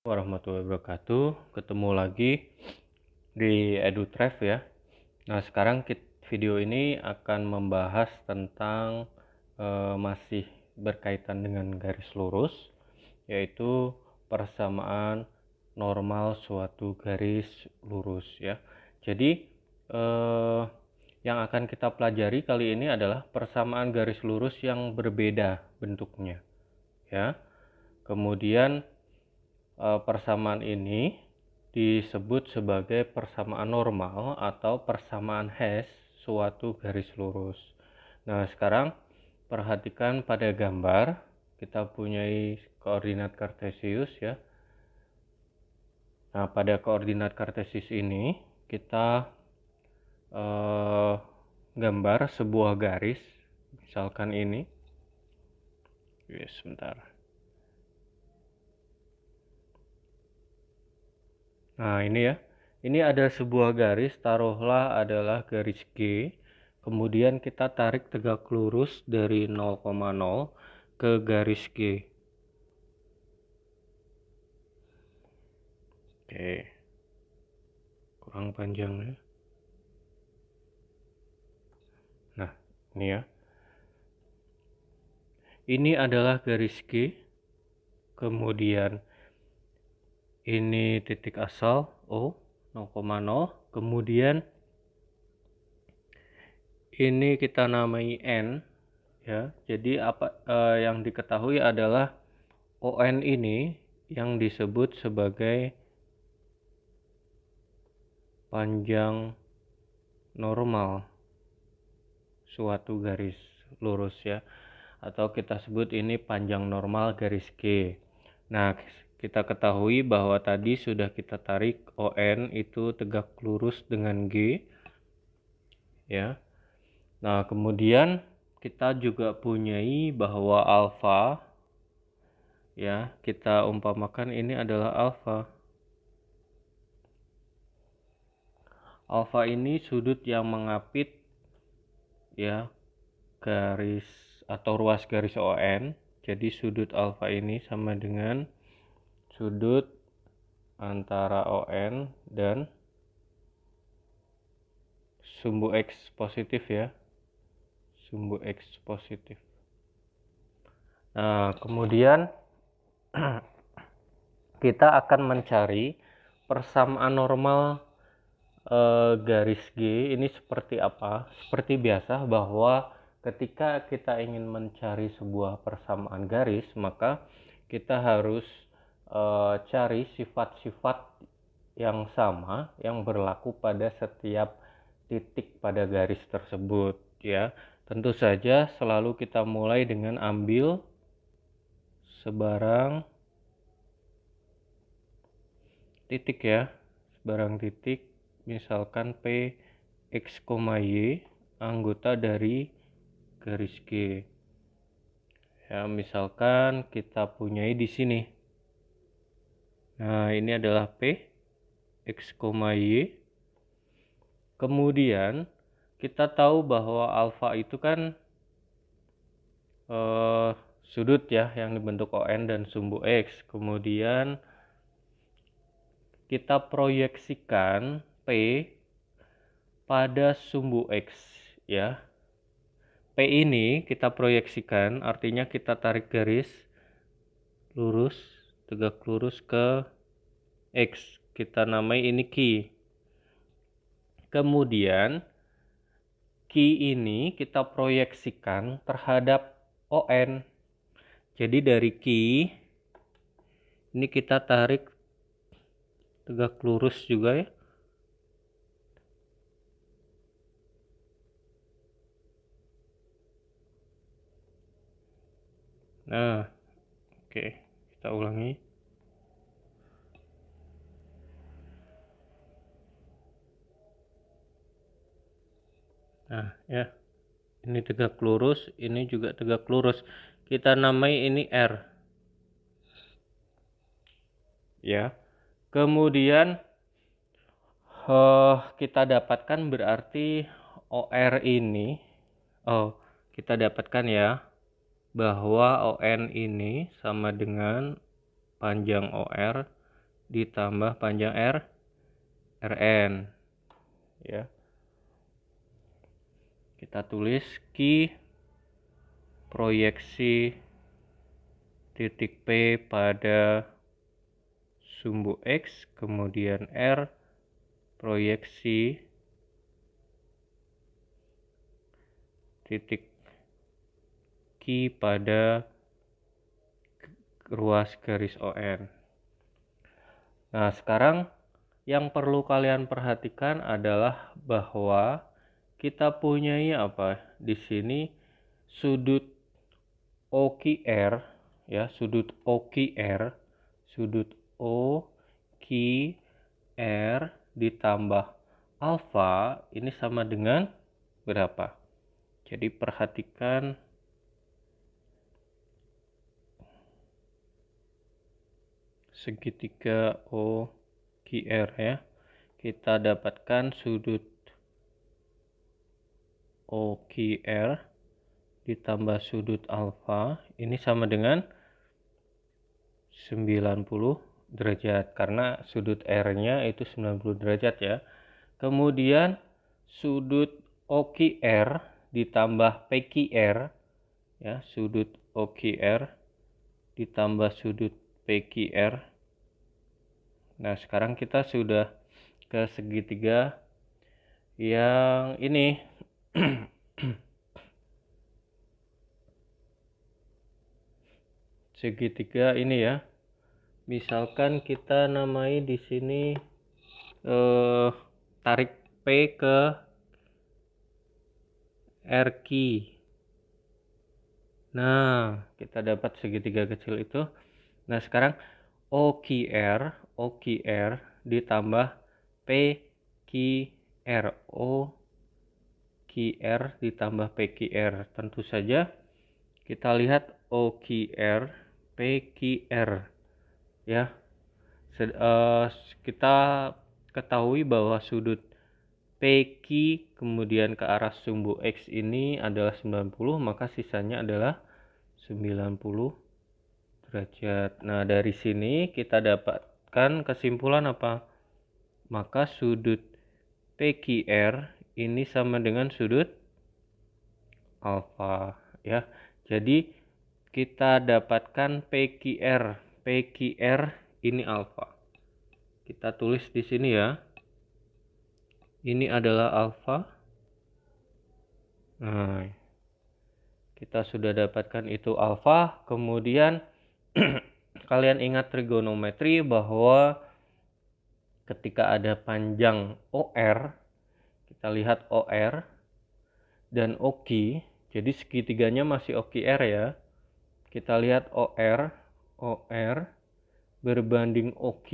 Warahmatullahi wabarakatuh. Ketemu lagi di EduTref ya. Nah, sekarang video ini akan membahas tentang masih berkaitan dengan garis lurus, yaitu persamaan normal suatu garis lurus ya. Jadi yang akan kita pelajari kali ini adalah persamaan garis lurus yang berbeda bentuknya ya. Kemudian persamaan ini disebut sebagai persamaan normal atau persamaan hash suatu garis lurus. Nah, sekarang perhatikan pada gambar, kita punyai koordinat kartesius ya. Nah, pada koordinat kartesius ini kita gambar sebuah garis, misalkan ini. Sebentar. Nah, ini ya. Ini ada sebuah garis, taruhlah adalah garis G. Kemudian kita tarik tegak lurus dari 0,0 ke garis G. Oke. Kurang panjang ya. Nah, ini ya. Ini adalah garis G. Kemudian ini titik asal O 0,0, kemudian ini kita namai N ya. Jadi apa yang diketahui adalah ON ini yang disebut sebagai panjang normal suatu garis lurus ya, atau kita sebut ini panjang normal garis G. Nah, kita ketahui bahwa tadi sudah kita tarik ON itu tegak lurus dengan G ya. Nah, kemudian kita juga punyai bahwa alfa ya, kita umpamakan ini adalah alfa. Alfa ini sudut yang mengapit ya garis atau ruas garis ON. Jadi sudut alfa ini sama dengan sudut antara ON dan sumbu X positif ya. Sumbu X positif. Nah, kemudian kita akan mencari persamaan normal garis G ini seperti apa. Seperti biasa bahwa ketika kita ingin mencari sebuah persamaan garis, maka kita harus cari sifat-sifat yang sama yang berlaku pada setiap titik pada garis tersebut ya. Tentu saja selalu kita mulai dengan ambil sebarang titik ya, sebarang titik, misalkan P X, Y anggota dari garis G ya. Misalkan kita punyai di sini. Nah, ini adalah P X, Y. Kemudian kita tahu bahwa alfa itu kan sudut ya yang dibentuk ON dan sumbu X. Kemudian kita proyeksikan P pada sumbu X ya. P ini kita proyeksikan, artinya kita tarik garis lurus, tegak lurus ke X. Kita namai ini Q. Kemudian Q ini kita proyeksikan terhadap ON. Jadi dari Q ini kita tarik tegak lurus juga ya. Nah, oke, kita ulangi. Nah, ya. Ini tegak lurus, ini juga tegak lurus. Kita namai ini R. Ya. Kemudian kita dapatkan berarti OR ini kita dapatkan ya bahwa ON ini sama dengan panjang OR ditambah panjang Rn ya. Kita tulis Q proyeksi titik P pada sumbu X, kemudian R proyeksi titik Q pada ruas garis ON. Nah, sekarang yang perlu kalian perhatikan adalah bahwa kita punyai apa? Di sini sudut OQR ya, sudut OQR ditambah alfa ini sama dengan berapa? Jadi perhatikan segitiga OQR ya. Kita dapatkan sudut OQR ditambah sudut alfa ini sama dengan 90 derajat karena sudut R-nya itu 90 derajat ya. Kemudian sudut OQR ditambah PQR ya, sudut OQR ditambah sudut PQR. Nah, sekarang kita sudah ke segitiga yang ini. Segitiga ini ya. Misalkan kita namai di sini tarik P ke RQ. Nah, kita dapat segitiga kecil itu. Nah, sekarang OQR ditambah PQR. OQR ditambah PQR. Tentu saja kita lihat OQR, PQR ya. Kita ketahui bahwa sudut PQ kemudian ke arah sumbu X ini adalah 90, maka sisanya adalah 90 derajat. Nah, dari sini kita dapatkan kesimpulan apa? Maka sudut PQR ini sama dengan sudut alfa ya. Jadi kita dapatkan PQR ini alfa. Kita tulis di sini ya. Ini adalah alfa. Nah, kita sudah dapatkan itu alfa. Kemudian kalian ingat trigonometri bahwa ketika ada panjang OR, kita lihat OR dan OQ, jadi segitiganya masih OQR ya. Kita lihat OR berbanding OQ.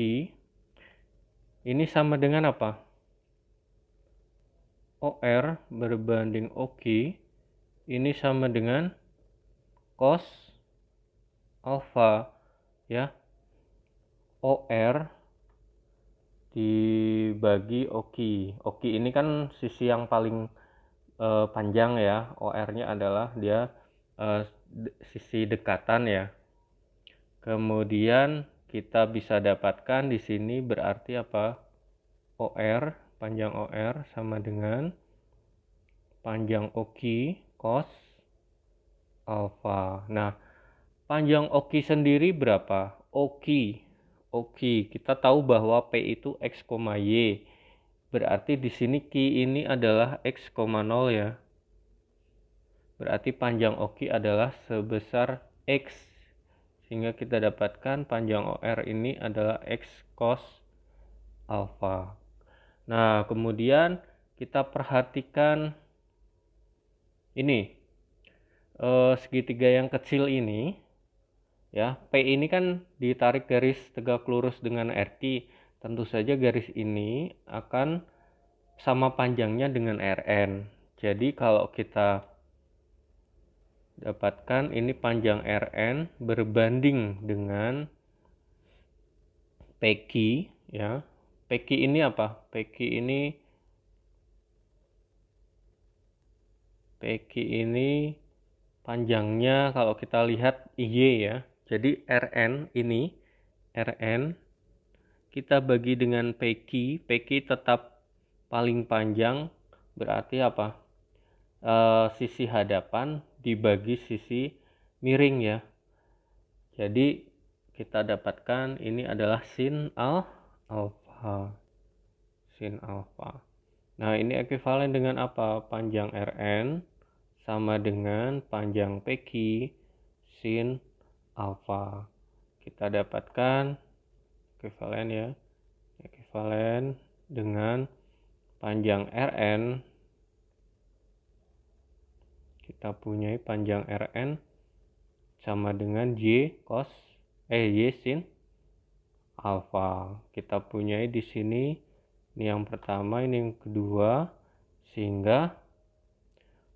Ini sama dengan apa? OR berbanding OQ ini sama dengan cos alfa ya. OR dibagi OQ. OQ ini kan sisi yang paling panjang ya. OR-nya adalah dia sisi dekatan ya. Kemudian kita bisa dapatkan di sini berarti apa? OR, panjang OR sama dengan panjang OQ cos alfa. Nah, panjang OQ sendiri berapa? OQ kita tahu bahwa P itu X, Y. Berarti di sini Q ini adalah X, 0 ya. Berarti panjang OQ adalah sebesar X. Sehingga kita dapatkan panjang OR ini adalah X cos alfa. Nah, kemudian kita perhatikan ini segitiga yang kecil ini ya. P ini kan ditarik garis tegak lurus dengan RQ. Tentu saja garis ini akan sama panjangnya dengan RN. Jadi kalau kita dapatkan ini panjang RN berbanding dengan PQ ya. PQ ini apa? PQ ini panjangnya kalau kita lihat Y ya. Jadi RN kita bagi dengan PQ tetap paling panjang, berarti apa? Sisi hadapan dibagi sisi miring ya. Jadi kita dapatkan ini adalah sin alfa. Sin alfa. Nah, ini ekuivalen dengan apa? Panjang Rn sama dengan panjang PQ sin alfa. Kita dapatkan ekuivalen ya. Ekuivalen dengan panjang Rn. Kita punya panjang Rn sama dengan Y sin alfa. Kita punya di sini ini yang pertama, ini yang kedua, sehingga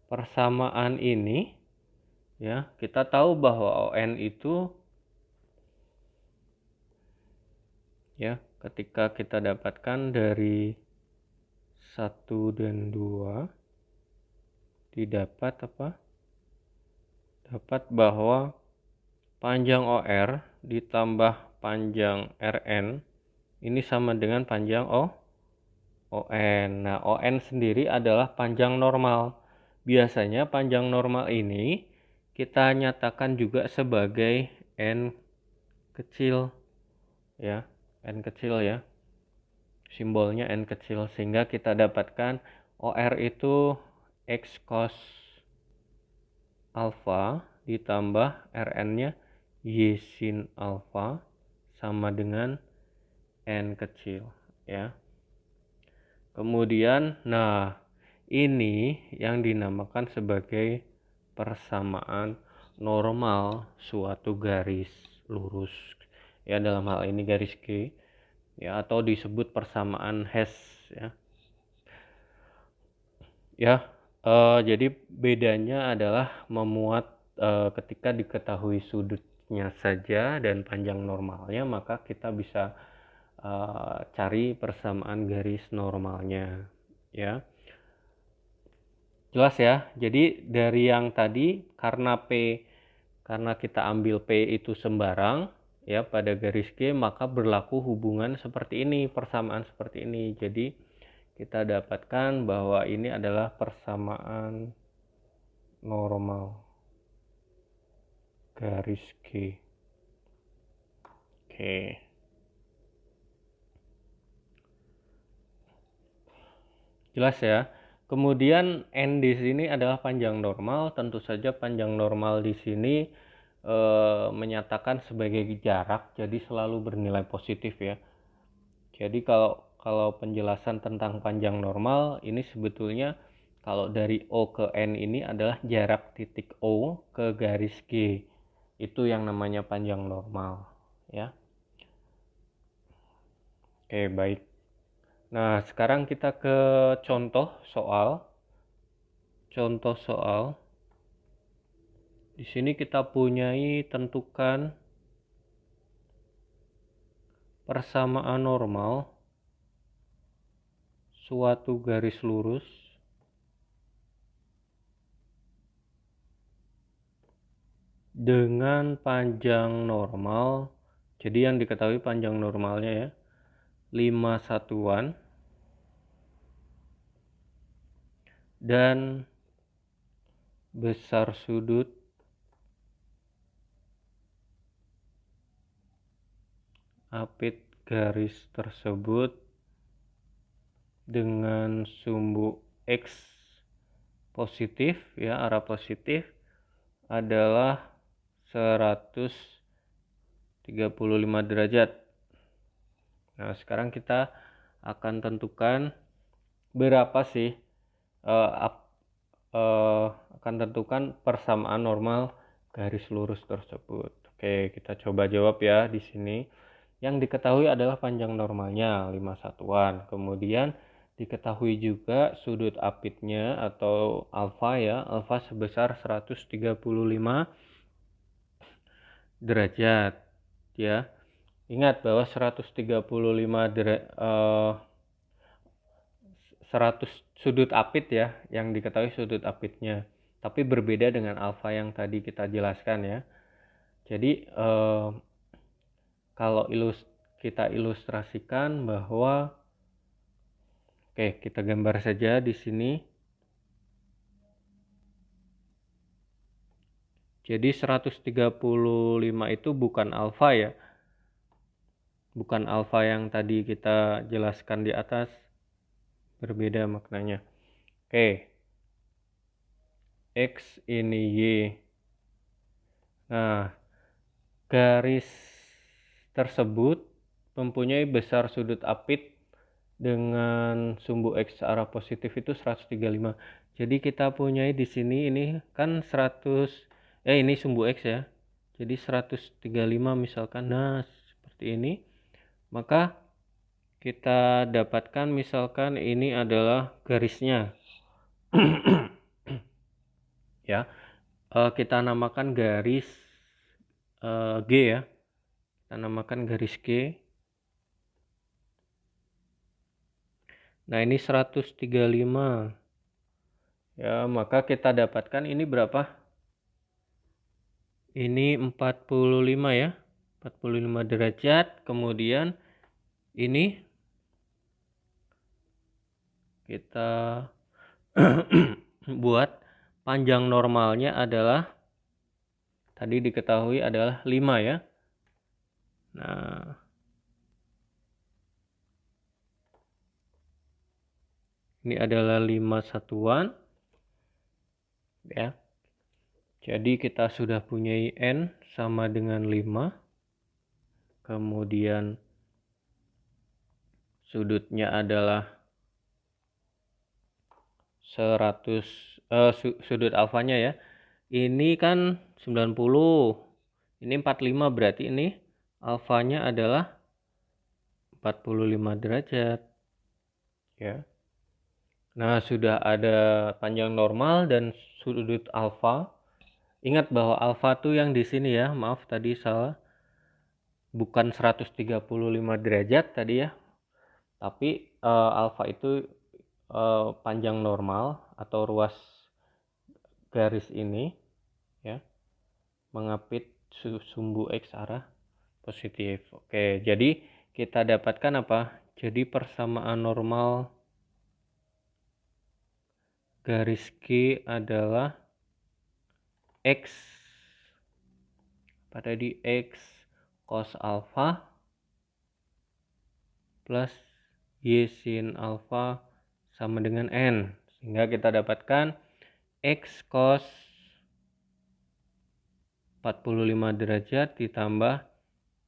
persamaan ini ya, kita tahu bahwa ON itu ya, ketika kita dapatkan dari 1 dan 2 didapat apa? Dapat bahwa panjang OR ditambah panjang RN ini sama dengan panjang ON. Nah, ON sendiri adalah panjang normal. Biasanya panjang normal ini kita nyatakan juga sebagai N kecil ya, N kecil ya. Simbolnya N kecil, sehingga kita dapatkan OR itu X cos alfa ditambah Rn-nya Y sin alfa sama dengan N kecil ya. Kemudian, nah ini yang dinamakan sebagai persamaan normal suatu garis lurus ya, dalam hal ini garis G ya, atau disebut persamaan Hess ya. Ya, jadi bedanya adalah memuat ketika diketahui sudutnya saja dan panjang normalnya, maka kita bisa cari persamaan garis normalnya ya. Jelas ya. Jadi dari yang tadi, karena kita ambil P itu sembarang ya pada garis G, maka berlaku hubungan seperti ini, persamaan seperti ini. Jadi kita dapatkan bahwa ini adalah persamaan normal garis G. Oke. Jelas ya. Kemudian N di sini adalah panjang normal. Tentu saja panjang normal di sini menyatakan sebagai jarak, jadi selalu bernilai positif ya. Jadi kalau penjelasan tentang panjang normal ini sebetulnya kalau dari O ke N ini adalah jarak titik O ke garis G. Itu yang namanya panjang normal ya. Oke, baik. Nah, sekarang kita ke contoh soal. Contoh soal. Di sini kita punyai tentukan persamaan normal suatu garis lurus dengan panjang normal. Jadi yang diketahui panjang normalnya ya 5 satuan dan besar sudut apit garis tersebut dengan sumbu X positif ya, arah positif adalah 135 derajat. Nah, sekarang kita akan tentukan berapa sih akan tentukan persamaan normal garis lurus tersebut. Oke, kita coba jawab ya di sini. Yang diketahui adalah panjang normalnya 5 satuan. Kemudian diketahui juga sudut apitnya atau alfa ya, alfa sebesar 135 derajat ya. Ingat bahwa 100 sudut apit ya, yang diketahui sudut apitnya. Tapi berbeda dengan alfa yang tadi kita jelaskan ya. Jadi kalau kita ilustrasikan bahwa kita gambar saja di sini. Jadi 135 itu bukan alfa ya. Bukan alfa yang tadi kita jelaskan di atas. Berbeda maknanya. X ini Y. Nah, garis tersebut mempunyai besar sudut apit dengan sumbu X arah positif itu 135. Jadi kita punyai di sini ini kan 100, ini sumbu X ya. Jadi 135 misalkan. Nah, seperti ini. Maka kita dapatkan misalkan ini adalah garisnya. Ya. Kita namakan garis G ya. Kita namakan garis G. Nah, ini 135. Ya, maka kita dapatkan ini berapa? Ini 45 ya. 45 derajat. Kemudian ini kita buat panjang normalnya adalah tadi diketahui adalah 5 ya. Nah, ini adalah 5 satuan ya. Jadi kita sudah punya N sama dengan 5. Kemudian sudutnya adalah 100, sudut alfanya ya. Ini kan 90. Ini 45, berarti ini alfanya adalah 45 derajat. Ya. Nah, sudah ada panjang normal dan sudut alfa. Ingat bahwa alfa tuh yang di sini ya. Maaf tadi salah. Bukan 135 derajat tadi ya. Tapi alfa itu panjang normal atau ruas garis ini ya. Mengapit sumbu X arah positif. Oke, jadi kita dapatkan apa? Jadi persamaan normal garis G adalah X pada di X cos alpha plus Y sin alpha sama dengan N. Sehingga kita dapatkan X cos 45 derajat ditambah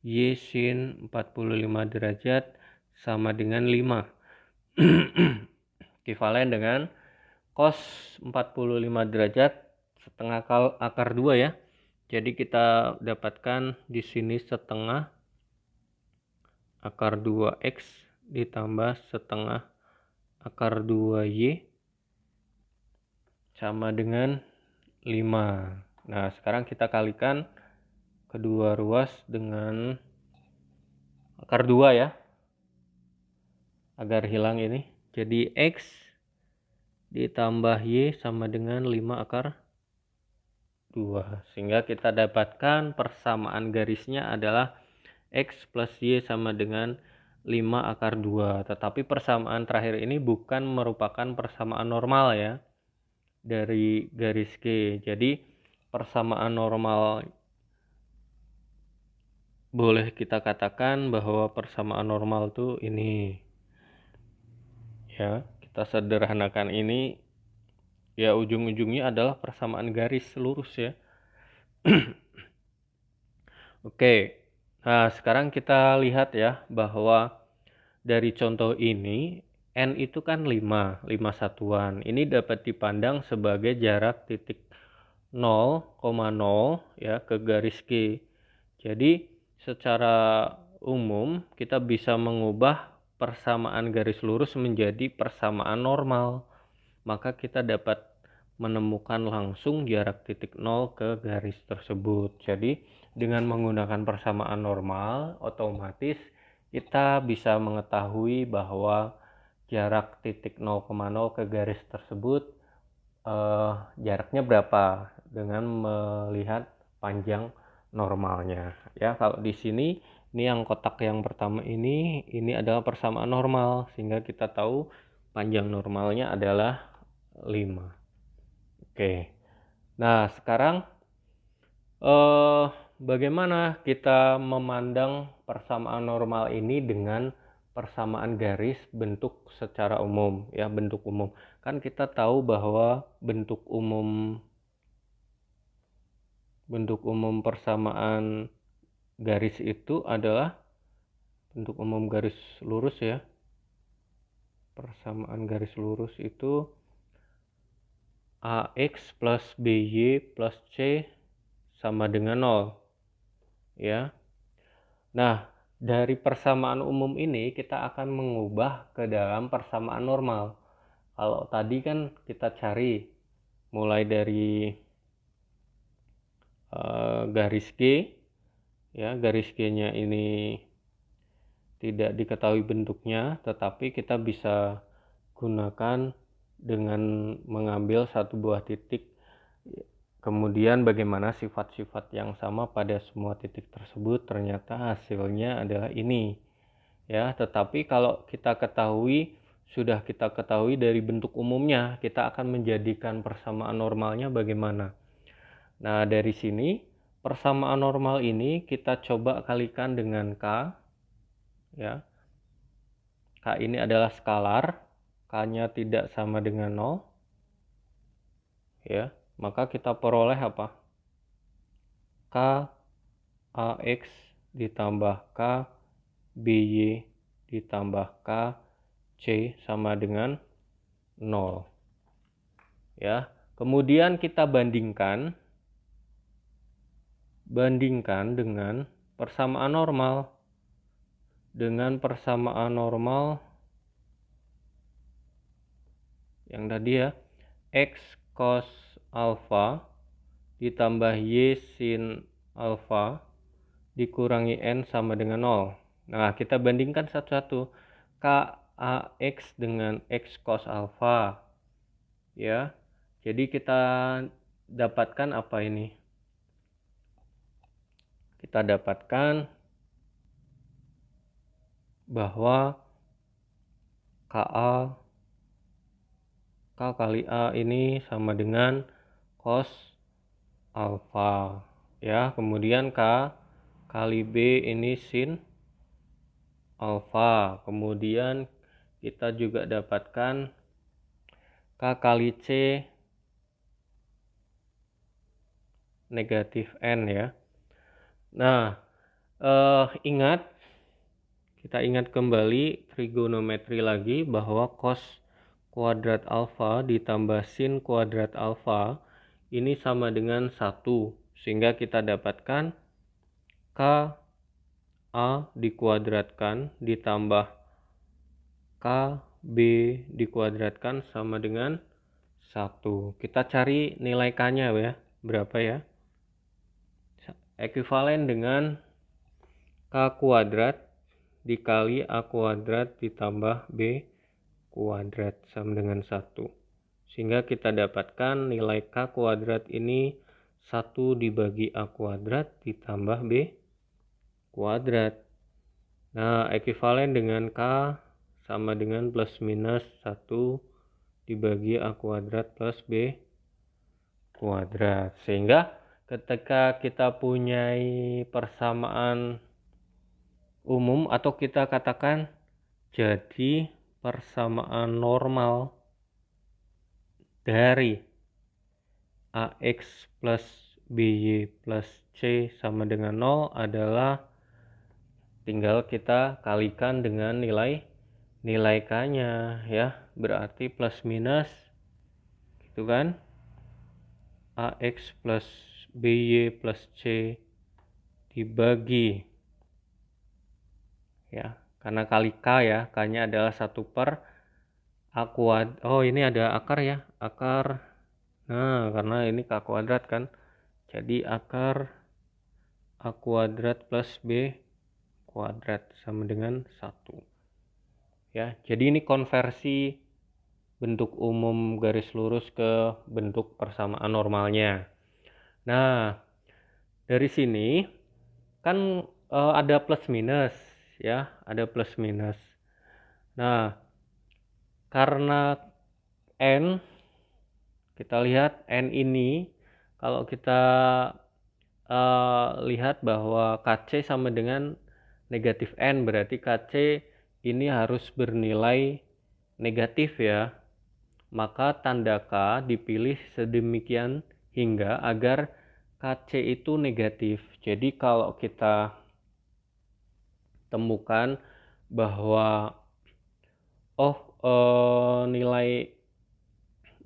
Y sin 45 derajat sama dengan 5. Ekivalen dengan cos 45 derajat setengah akar 2 ya. Jadi kita dapatkan di sini setengah akar 2X ditambah setengah akar 2Y sama dengan 5. Nah, sekarang kita kalikan kedua ruas dengan akar 2 ya. Agar hilang ini. Jadi X ditambah Y sama dengan 5 akar 2. Sehingga kita dapatkan persamaan garisnya adalah X plus Y sama dengan 5 akar 2. Tetapi persamaan terakhir ini bukan merupakan persamaan normal ya. Dari garis G. Jadi persamaan normal boleh kita katakan bahwa persamaan normal tuh ini. Ya, kita sederhanakan ini. Ya, ujung-ujungnya adalah persamaan garis lurus ya. Oke. Nah, sekarang kita lihat ya bahwa dari contoh ini N itu kan 5 satuan. Ini dapat dipandang sebagai jarak titik 0,0 ya ke garis G. Jadi secara umum kita bisa mengubah persamaan garis lurus menjadi persamaan normal. Maka kita dapat menemukan langsung jarak titik 0 ke garis tersebut. Jadi dengan menggunakan persamaan normal, otomatis kita bisa mengetahui bahwa jarak titik 0,0 ke garis tersebut jaraknya berapa dengan melihat panjang normalnya. Ya, kalau di sini Ini yang kotak yang pertama ini adalah persamaan normal, sehingga kita tahu panjang normalnya adalah 5. Oke. Nah, sekarang bagaimana kita memandang persamaan normal ini dengan persamaan garis bentuk secara umum, ya, bentuk umum. Kan kita tahu bahwa bentuk umum persamaan garis itu adalah bentuk umum garis lurus, ya. Persamaan garis lurus itu AX plus BY plus C sama dengan 0, ya. Nah, dari persamaan umum ini kita akan mengubah ke dalam persamaan normal. Kalau tadi kan kita cari mulai dari garis G, ya, garis G-nya ini tidak diketahui bentuknya, tetapi kita bisa gunakan dengan mengambil satu buah titik, kemudian bagaimana sifat-sifat yang sama pada semua titik tersebut, ternyata hasilnya adalah ini, ya. Tetapi kalau sudah kita ketahui dari bentuk umumnya, kita akan menjadikan persamaan normalnya bagaimana. Nah, dari sini persamaan normal ini kita coba kalikan dengan K, ya. K ini adalah skalar, K-nya tidak sama dengan 0, ya. Maka kita peroleh apa? K AX ditambah K BY ditambah K C sama dengan 0, ya. Kemudian kita bandingkan dengan persamaan normal. Dengan persamaan normal yang tadi, ya, X cos alpha ditambah Y sin alpha dikurangi N sama dengan 0. Nah, kita bandingkan satu-satu. KAX dengan X cos alpha, ya. Jadi kita dapatkan apa ini? Kita dapatkan bahwa K kali A ini sama dengan cos alpha, ya. Kemudian K kali B ini sin alpha. Kemudian kita juga dapatkan K kali C negatif N, ya. Nah, kita ingat kembali trigonometri lagi bahwa cos kuadrat alfa ditambah sin kuadrat alfa ini sama dengan 1, sehingga kita dapatkan K A dikuadratkan ditambah K B dikuadratkan sama dengan 1. Kita cari nilai K-nya, ya, berapa, ya? Ekuivalen dengan K kuadrat dikali A kuadrat ditambah B kuadrat sama dengan 1. Sehingga kita dapatkan nilai K kuadrat ini 1 dibagi A kuadrat ditambah B kuadrat. Nah, ekuivalen dengan K sama dengan plus minus 1 dibagi A kuadrat plus B kuadrat. Sehingga ketika kita punya persamaan umum, atau kita katakan jadi persamaan normal dari AX plus BY plus C sama dengan 0 adalah tinggal kita kalikan dengan nilai K-nya, ya. Berarti plus minus gitu kan, AX plus BY plus C dibagi, ya, karena kali K, ya, K-nya adalah 1 per A kuadrat. Oh, ini ada akar, ya, akar. Nah, karena ini K kuadrat kan, jadi akar A kuadrat plus B kuadrat sama dengan 1, ya. Jadi ini konversi bentuk umum garis lurus ke bentuk persamaan normalnya. Nah, dari sini kan ada plus minus ya, ada plus minus. Nah, karena N, kita lihat N ini, kalau kita lihat bahwa KC sama dengan negatif N, berarti KC ini harus bernilai negatif ya. Maka tanda K dipilih sedemikian hingga agar KC itu negatif. Jadi kalau kita temukan bahwa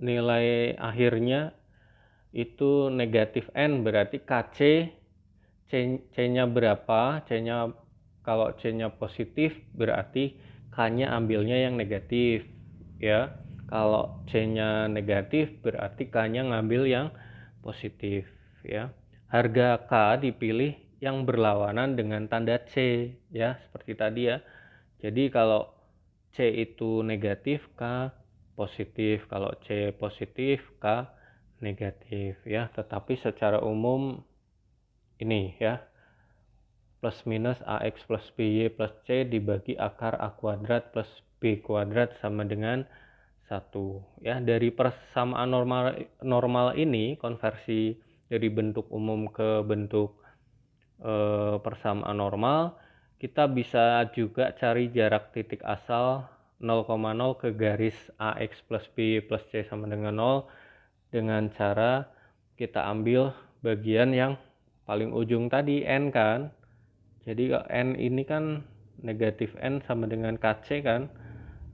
nilai akhirnya itu negatif N, berarti KC C-nya berapa? Kalau C-nya positif berarti K-nya ambilnya yang negatif ya. Kalau C-nya negatif berarti K-nya ngambil yang positif ya. Harga K dipilih yang berlawanan dengan tanda C ya, seperti tadi ya. Jadi kalau C itu negatif, K positif. Kalau C positif, K negatif ya. Tetapi secara umum ini ya, plus minus AX plus BY plus C dibagi akar A kuadrat plus B kuadrat sama dengan 1 ya. Dari persamaan normal ini, konversi dari bentuk umum ke bentuk persamaan normal, kita bisa juga cari jarak titik asal 0,0 ke garis AX plus BY plus C sama dengan 0 dengan cara kita ambil bagian yang paling ujung tadi, N kan. Jadi N ini kan negatif N sama dengan KC kan.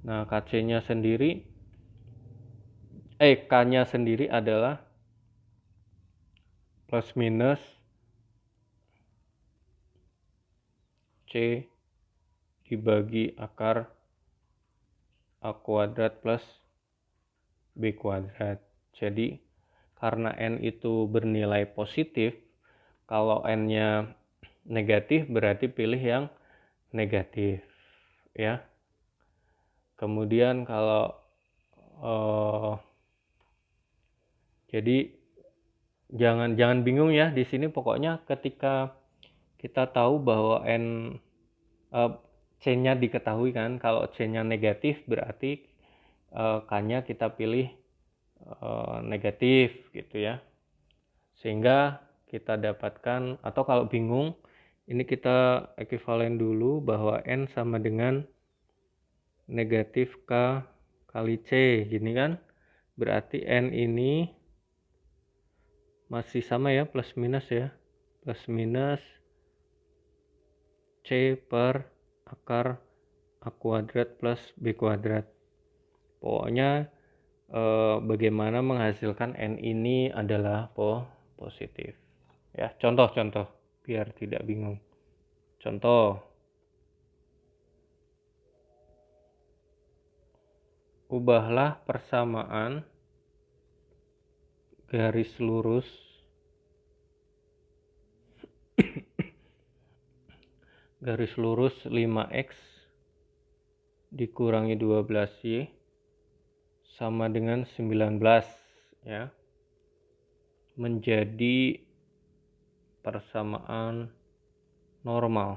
Nah, KC-nya sendiri, K-nya sendiri adalah plus minus C dibagi akar A kuadrat plus B kuadrat. Jadi karena N itu bernilai positif, kalau N-nya negatif berarti pilih yang negatif ya. Kemudian kalau jadi jangan bingung ya di sini, pokoknya ketika kita tahu bahwa C-nya diketahui kan, kalau C-nya negatif berarti K-nya kita pilih negatif gitu ya. Sehingga kita dapatkan, atau kalau bingung ini kita ekuivalen dulu bahwa N sama dengan negatif K kali C gini kan. Berarti N ini masih sama ya, plus minus ya. Plus minus C per akar A kuadrat plus B kuadrat. Pokoknya bagaimana menghasilkan N ini adalah positif ya. Contoh-contoh biar tidak bingung. Contoh, ubahlah persamaan garis lurus garis lurus 5x dikurangi 12y sama dengan 19 ya, menjadi persamaan normal.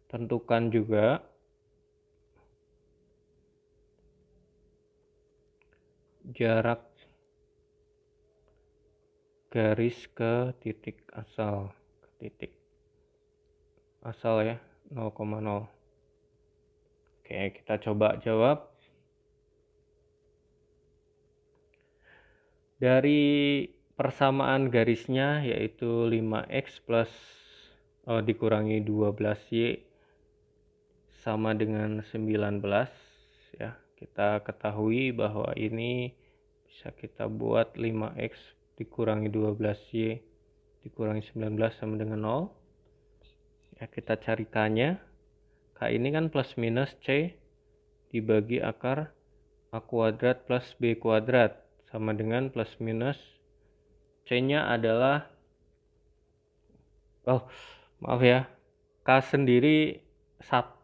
Tentukan juga jarak garis ke titik asal, ya 0,0. Oke, kita coba jawab. Dari persamaan garisnya yaitu 5x plus dikurangi 12y sama dengan 19 ya. Kita ketahui bahwa ini bisa kita buat 5x dikurangi 12y dikurangi 19 sama dengan 0. Ya, kita cari K-nya. K ini kan plus minus C dibagi akar A kuadrat plus B kuadrat sama dengan plus minus C-nya adalah, maaf ya, K sendiri 1.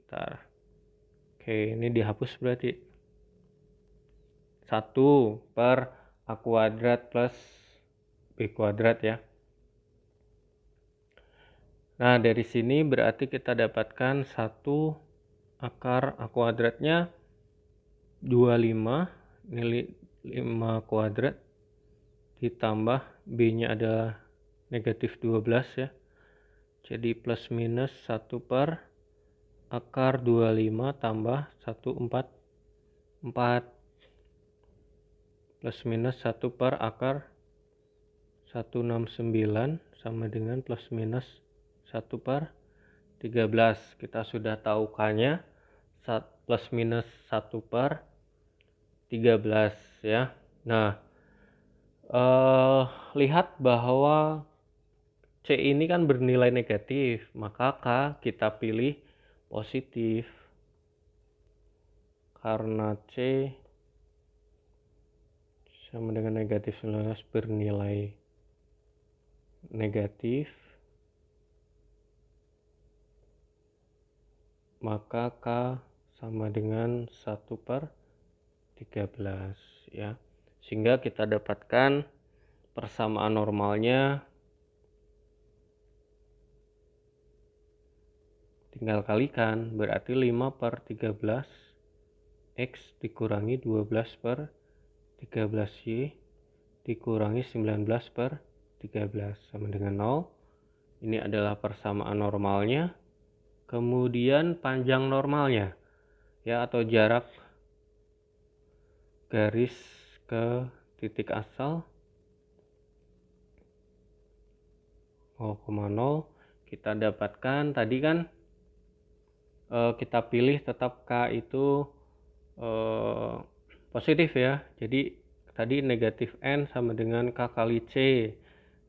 Bentar. Oke, ini dihapus berarti. 1 per A kuadrat plus B kuadrat ya. Nah, dari sini berarti kita dapatkan 1 akar A kuadratnya 25, ini 5 kuadrat, ditambah B-nya adalah negatif 12 ya. Jadi plus minus 1 per akar 25 tambah 144 plus minus 1 per akar 169 sama dengan plus minus 1 per 13. Kita sudah tahu K-nya plus minus 1 per 13 ya. Nah, lihat bahwa C ini kan bernilai negatif, maka K kita pilih positif. Karena C sama dengan negatif 19 bernilai negatif, maka K sama dengan 1 per 13 ya. Sehingga kita dapatkan persamaan normalnya tinggal kalikan, berarti 5 per 13 X dikurangi 12 per 13Y dikurangi 19 per 13 sama dengan 0. Ini adalah persamaan normalnya. Kemudian panjang normalnya ya, atau jarak garis ke titik asal 0,0. Kita dapatkan tadi kan kita pilih tetap K itu positif ya. Jadi tadi negatif N sama dengan K kali C.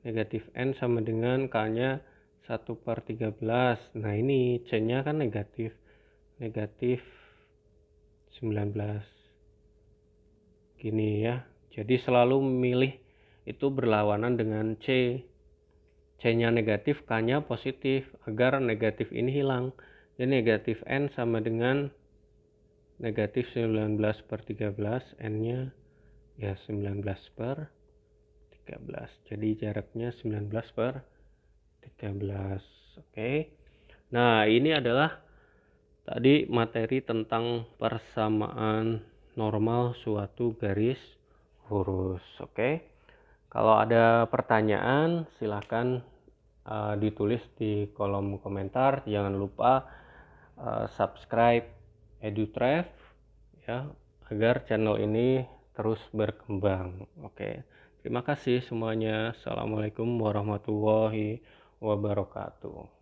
Negatif N sama dengan K-nya 1 per 13. Nah, ini C-nya kan negatif 19. Gini ya. Jadi selalu memilih itu berlawanan dengan C. C-nya negatif, K-nya positif, agar negatif ini hilang. Jadi negatif N sama dengan negatif 19 per 13, N-nya ya 19 per 13. Jadi jaraknya 19 per 13. Oke. Nah, ini adalah tadi materi tentang persamaan normal suatu garis lurus. Oke. Kalau ada pertanyaan silahkan ditulis di kolom komentar. Jangan lupa subscribe EduTref ya, agar channel ini terus berkembang. Oke. Terima kasih semuanya. Assalamualaikum warahmatullahi wabarakatuh.